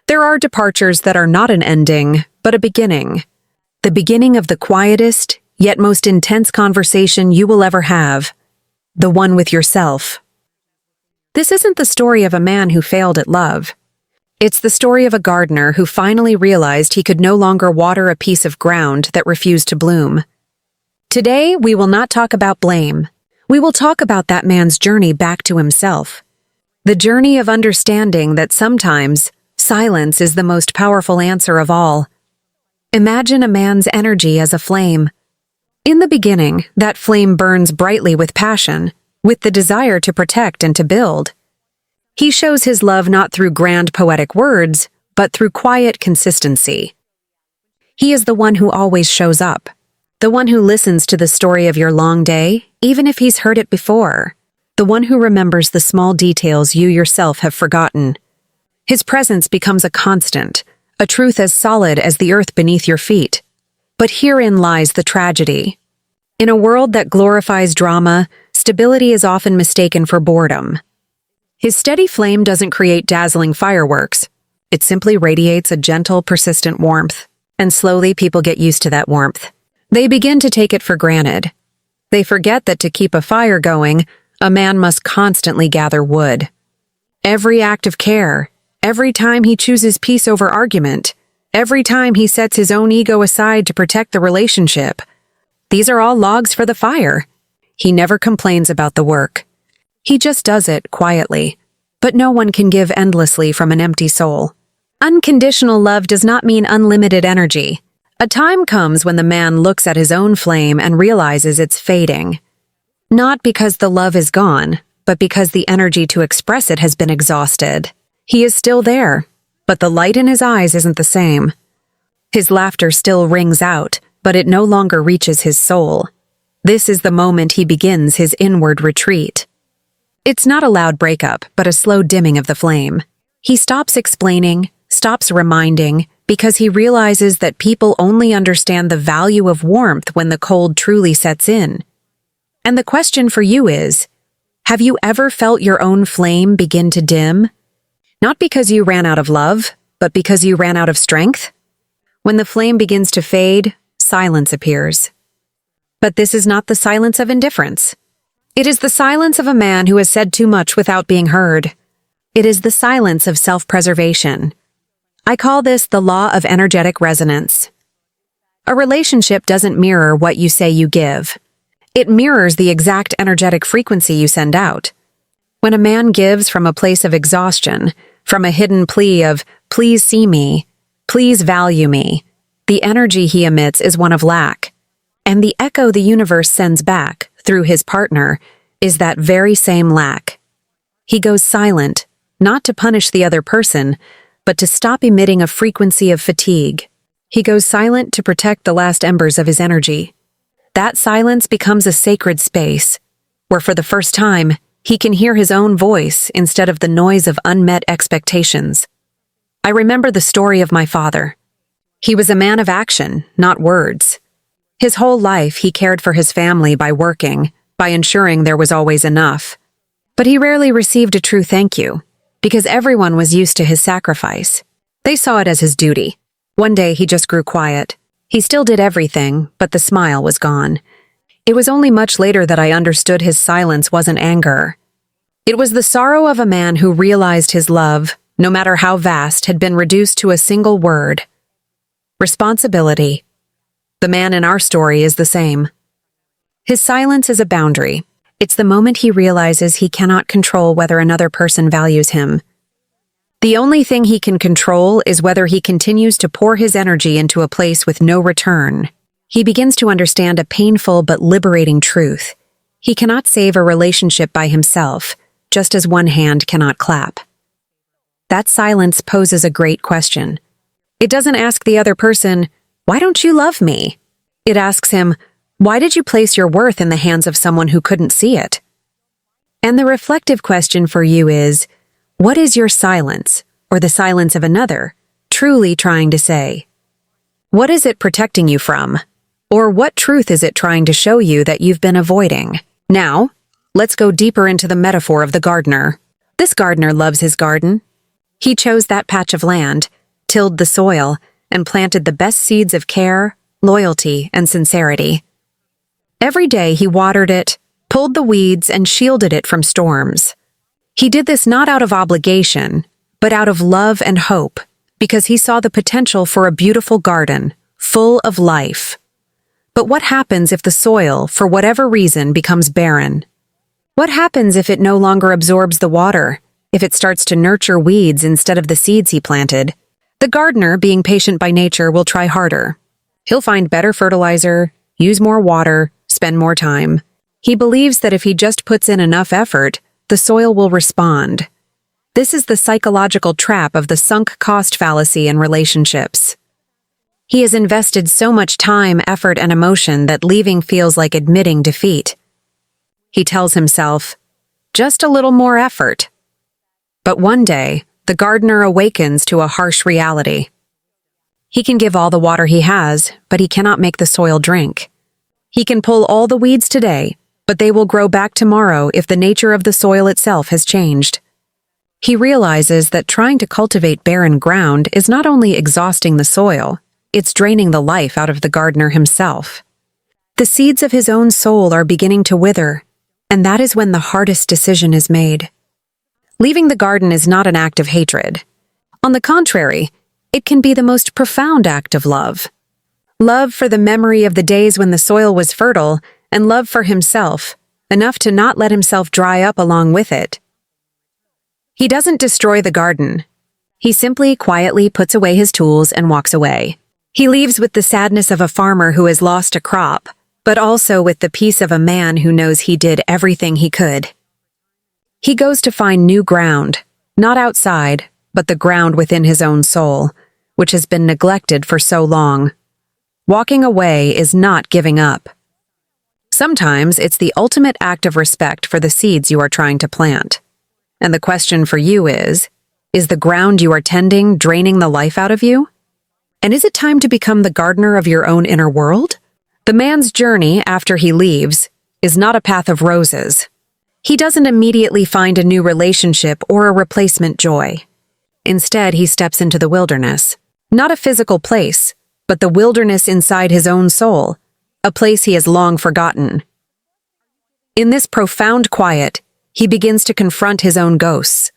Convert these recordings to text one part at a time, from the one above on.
There are departures that are not an ending, but a beginning. The beginning of the quietest, yet most intense conversation you will ever have. The one with yourself. This isn't the story of a man who failed at love. It's the story of a gardener who finally realized he could no longer water a piece of ground that refused to bloom. Today, we will not talk about blame. We will talk about that man's journey back to himself. The journey of understanding that sometimes silence is the most powerful answer of all. Imagine a man's energy as a flame. In the beginning, that flame burns brightly with passion, with the desire to protect and to build. He shows his love not through grand poetic words, but through quiet consistency. He is the one who always shows up, the one who listens to the story of your long day, even if he's heard it before, the one who remembers the small details you yourself have forgotten. His presence becomes a constant, a truth as solid as the earth beneath your feet. But herein lies the tragedy. In a world that glorifies drama, stability is often mistaken for boredom. His steady flame doesn't create dazzling fireworks. It simply radiates a gentle, persistent warmth. And slowly people get used to that warmth. They begin to take it for granted. They forget that to keep a fire going, a man must constantly gather wood. Every act of care, every time he chooses peace over argument, every time he sets his own ego aside to protect the relationship, these are all logs for the fire. He never complains about the work. He just does it quietly. But no one can give endlessly from an empty soul. Unconditional love does not mean unlimited energy. A time comes when the man looks at his own flame and realizes it's fading. Not because the love is gone, but because the energy to express it has been exhausted. He is still there, but the light in his eyes isn't the same. His laughter still rings out, but it no longer reaches his soul. This is the moment he begins his inward retreat. It's not a loud breakup, but a slow dimming of the flame. He stops explaining, stops reminding, because he realizes that people only understand the value of warmth when the cold truly sets in. And the question for you is, have you ever felt your own flame begin to dim? Not because you ran out of love, but because you ran out of strength? When the flame begins to fade, silence appears. But this is not the silence of indifference. It is the silence of a man who has said too much without being heard. It is the silence of self-preservation. I call this the law of energetic resonance. A relationship doesn't mirror what you say you give. It mirrors the exact energetic frequency you send out. When a man gives from a place of exhaustion, from a hidden plea of, please see me, please value me, the energy he emits is one of lack. And the echo the universe sends back, through his partner, is that very same lack. He goes silent, not to punish the other person, but to stop emitting a frequency of fatigue. He goes silent to protect the last embers of his energy. That silence becomes a sacred space, where for the first time, he can hear his own voice instead of the noise of unmet expectations. I remember the story of my father. He was a man of action, not words. His whole life he cared for his family by working, by ensuring there was always enough. But he rarely received a true thank you, because everyone was used to his sacrifice. They saw it as his duty. One day he just grew quiet. He still did everything, but the smile was gone. It was only much later that I understood his silence wasn't anger. It was the sorrow of a man who realized his love, no matter how vast, had been reduced to a single word. Responsibility. The man in our story is the same. His silence is a boundary. It's the moment he realizes he cannot control whether another person values him. The only thing he can control is whether he continues to pour his energy into a place with no return. He begins to understand a painful but liberating truth. He cannot save a relationship by himself, just as one hand cannot clap. That silence poses a great question. It doesn't ask the other person, "Why don't you love me?" It asks him, "Why did you place your worth in the hands of someone who couldn't see it?" And the reflective question for you is, what is your silence, or the silence of another, truly trying to say? What is it protecting you from? Or what truth is it trying to show you that you've been avoiding? Now, let's go deeper into the metaphor of the gardener. This gardener loves his garden. He chose that patch of land, tilled the soil, and planted the best seeds of care, loyalty, and sincerity. Every day he watered it, pulled the weeds, and shielded it from storms. He did this not out of obligation, but out of love and hope, because he saw the potential for a beautiful garden, full of life. But what happens if the soil, for whatever reason, becomes barren? What happens if it no longer absorbs the water, if it starts to nurture weeds instead of the seeds he planted? The gardener, being patient by nature, will try harder. He'll find better fertilizer, use more water, spend more time. He believes that if he just puts in enough effort, the soil will respond. This is the psychological trap of the sunk cost fallacy in relationships. He has invested so much time, effort, and emotion that leaving feels like admitting defeat. He tells himself, just a little more effort. But one day, the gardener awakens to a harsh reality. He can give all the water he has, but he cannot make the soil drink. He can pull all the weeds today, but they will grow back tomorrow if the nature of the soil itself has changed. He realizes that trying to cultivate barren ground is not only exhausting the soil, it's draining the life out of the gardener himself. The seeds of his own soul are beginning to wither, and that is when the hardest decision is made. Leaving the garden is not an act of hatred. On the contrary, it can be the most profound act of love. Love for the memory of the days when the soil was fertile, and love for himself, enough to not let himself dry up along with it. He doesn't destroy the garden. He simply quietly puts away his tools and walks away. He leaves with the sadness of a farmer who has lost a crop, but also with the peace of a man who knows he did everything he could. He goes to find new ground, not outside, but the ground within his own soul, which has been neglected for so long. Walking away is not giving up. Sometimes it's the ultimate act of respect for the seeds you are trying to plant. And the question for you is the ground you are tending draining the life out of you? And is it time to become the gardener of your own inner world? The man's journey after he leaves is not a path of roses. He doesn't immediately find a new relationship or a replacement joy. Instead, he steps into the wilderness. Not a physical place, but the wilderness inside his own soul, a place he has long forgotten. In this profound quiet, he begins to confront his own ghosts.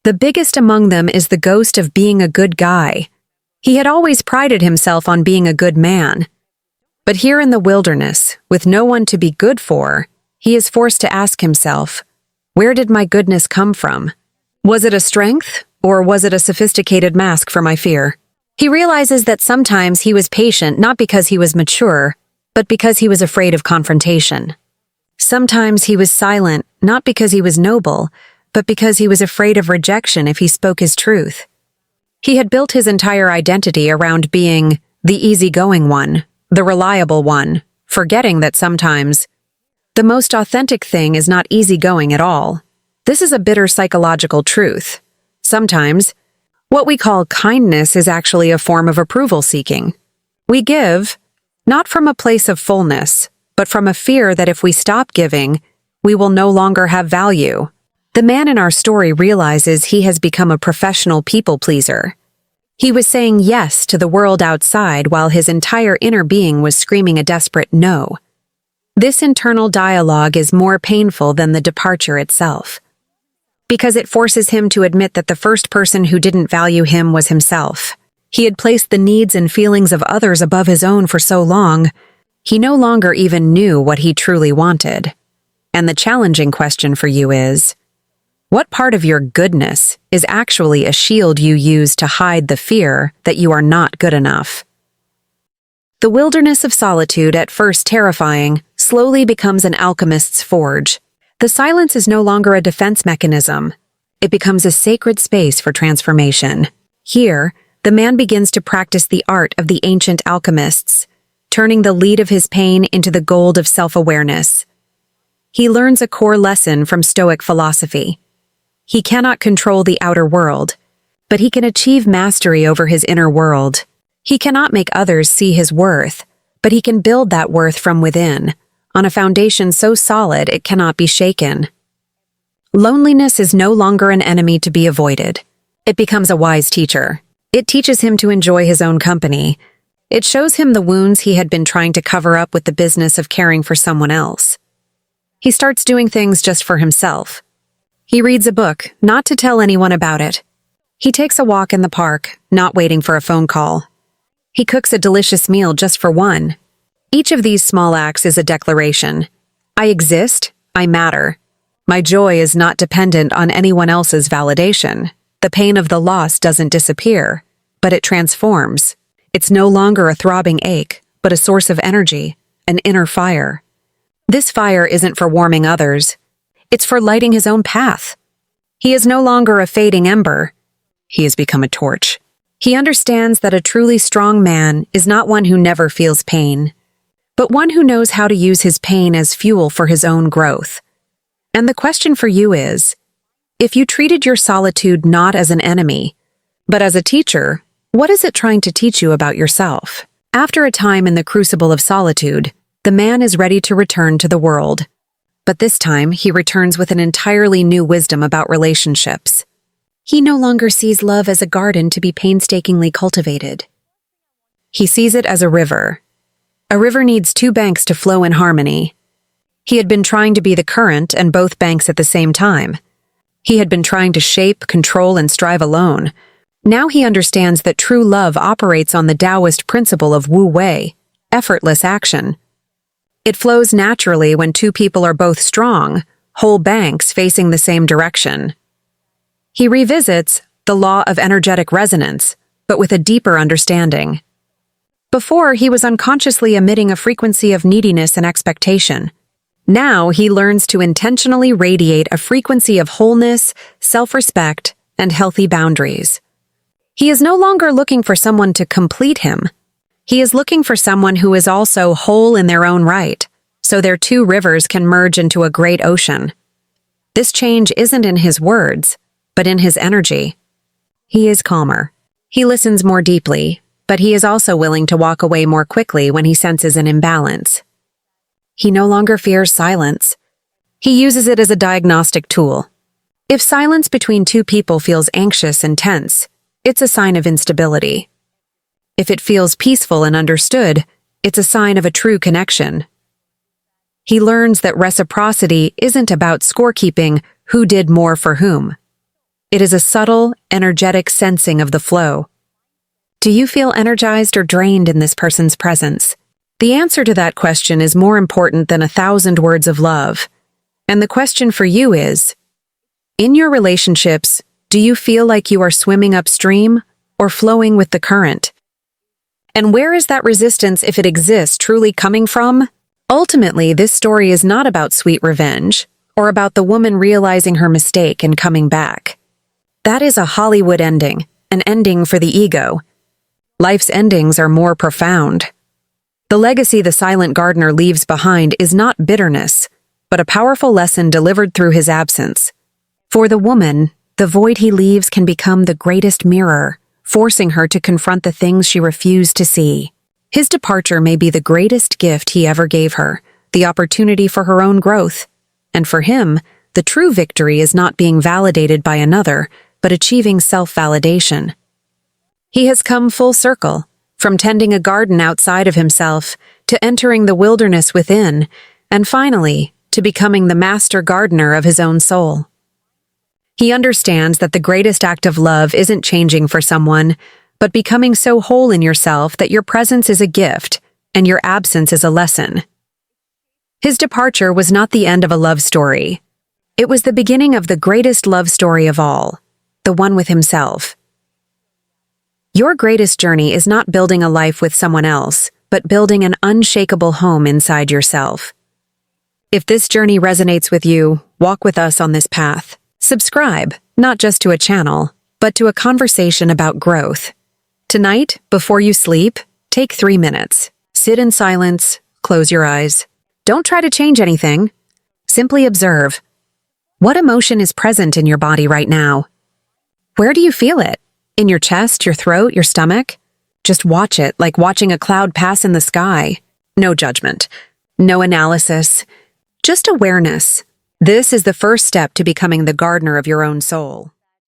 The biggest among them is the ghost of being a good guy. He had always prided himself on being a good man. But here in the wilderness, with no one to be good for, he is forced to ask himself, where did my goodness come from? Was it a strength, or was it a sophisticated mask for my fear? He realizes that sometimes he was patient not because he was mature, but because he was afraid of confrontation. Sometimes he was silent not because he was noble, but because he was afraid of rejection if he spoke his truth. He had built his entire identity around being the easygoing one, the reliable one, forgetting that sometimes the most authentic thing is not easygoing at all. This is a bitter psychological truth. Sometimes, what we call kindness is actually a form of approval seeking. We give, not from a place of fullness, but from a fear that if we stop giving, we will no longer have value. The man in our story realizes he has become a professional people pleaser. He was saying yes to the world outside while his entire inner being was screaming a desperate no. This internal dialogue is more painful than the departure itself, because it forces him to admit that the first person who didn't value him was himself. He had placed the needs and feelings of others above his own for so long, he no longer even knew what he truly wanted. And the challenging question for you is, what part of your goodness is actually a shield you use to hide the fear that you are not good enough? The wilderness of solitude, at first terrifying, slowly becomes an alchemist's forge. The silence is no longer a defense mechanism. It becomes a sacred space for transformation. Here, the man begins to practice the art of the ancient alchemists, turning the lead of his pain into the gold of self-awareness. He learns a core lesson from Stoic philosophy. He cannot control the outer world, but he can achieve mastery over his inner world. He cannot make others see his worth, but he can build that worth from within, on a foundation so solid it cannot be shaken. Loneliness is no longer an enemy to be avoided. It becomes a wise teacher. It teaches him to enjoy his own company. It shows him the wounds he had been trying to cover up with the business of caring for someone else. He starts doing things just for himself. He reads a book, not to tell anyone about it. He takes a walk in the park, not waiting for a phone call. He cooks a delicious meal just for one. Each of these small acts is a declaration. I exist, I matter. My joy is not dependent on anyone else's validation. The pain of the loss doesn't disappear, but it transforms. It's no longer a throbbing ache, but a source of energy, an inner fire. This fire isn't for warming others. It's for lighting his own path. He is no longer a fading ember. He has become a torch. He understands that a truly strong man is not one who never feels pain, but one who knows how to use his pain as fuel for his own growth. And the question for you is, if you treated your solitude not as an enemy, but as a teacher, what is it trying to teach you about yourself? After a time in the crucible of solitude, the man is ready to return to the world. But this time, he returns with an entirely new wisdom about relationships. He no longer sees love as a garden to be painstakingly cultivated. He sees it as a river. A river needs two banks to flow in harmony. He had been trying to be the current and both banks at the same time. He had been trying to shape, control, and strive alone. Now he understands that true love operates on the Taoist principle of wu wei, effortless action. It flows naturally when two people are both strong, whole banks facing the same direction. He revisits the law of energetic resonance, but with a deeper understanding. Before, he was unconsciously emitting a frequency of neediness and expectation. Now he learns to intentionally radiate a frequency of wholeness, self-respect, and healthy boundaries. He is no longer looking for someone to complete him. He is looking for someone who is also whole in their own right, so their two rivers can merge into a great ocean. This change isn't in his words, but in his energy. He is calmer. He listens more deeply, but he is also willing to walk away more quickly when he senses an imbalance. He no longer fears silence. He uses it as a diagnostic tool. If silence between two people feels anxious and tense, it's a sign of instability. If it feels peaceful and understood, it's a sign of a true connection. He learns that reciprocity isn't about scorekeeping who did more for whom. It is a subtle, energetic sensing of the flow. Do you feel energized or drained in this person's presence? The answer to that question is more important than 1,000 words of love. And the question for you is, in your relationships, do you feel like you are swimming upstream or flowing with the current? And where is that resistance, if it exists, truly coming from? Ultimately, this story is not about sweet revenge or about the woman realizing her mistake and coming back. That is a Hollywood ending, an ending for the ego. Life's endings are more profound. The legacy the silent gardener leaves behind is not bitterness, but a powerful lesson delivered through his absence. For the woman, the void he leaves can become the greatest mirror, forcing her to confront the things she refused to see. His departure may be the greatest gift he ever gave her, the opportunity for her own growth. And for him, the true victory is not being validated by another, but achieving self-validation. He has come full circle, from tending a garden outside of himself to entering the wilderness within, and finally, to becoming the master gardener of his own soul. He understands that the greatest act of love isn't changing for someone, but becoming so whole in yourself that your presence is a gift and your absence is a lesson. His departure was not the end of a love story. It was the beginning of the greatest love story of all, the one with himself. Your greatest journey is not building a life with someone else, but building an unshakable home inside yourself. If this journey resonates with you, walk with us on this path. Subscribe, not just to a channel, but to a conversation about growth. Tonight, before you sleep, take 3 minutes. Sit in silence, close your eyes. Don't try to change anything. Simply observe. What emotion is present in your body right now? Where do you feel it? In your chest, your throat, your stomach? Just watch it, like watching a cloud pass in the sky. No judgment. No analysis. Just awareness. This is the first step to becoming the gardener of your own soul.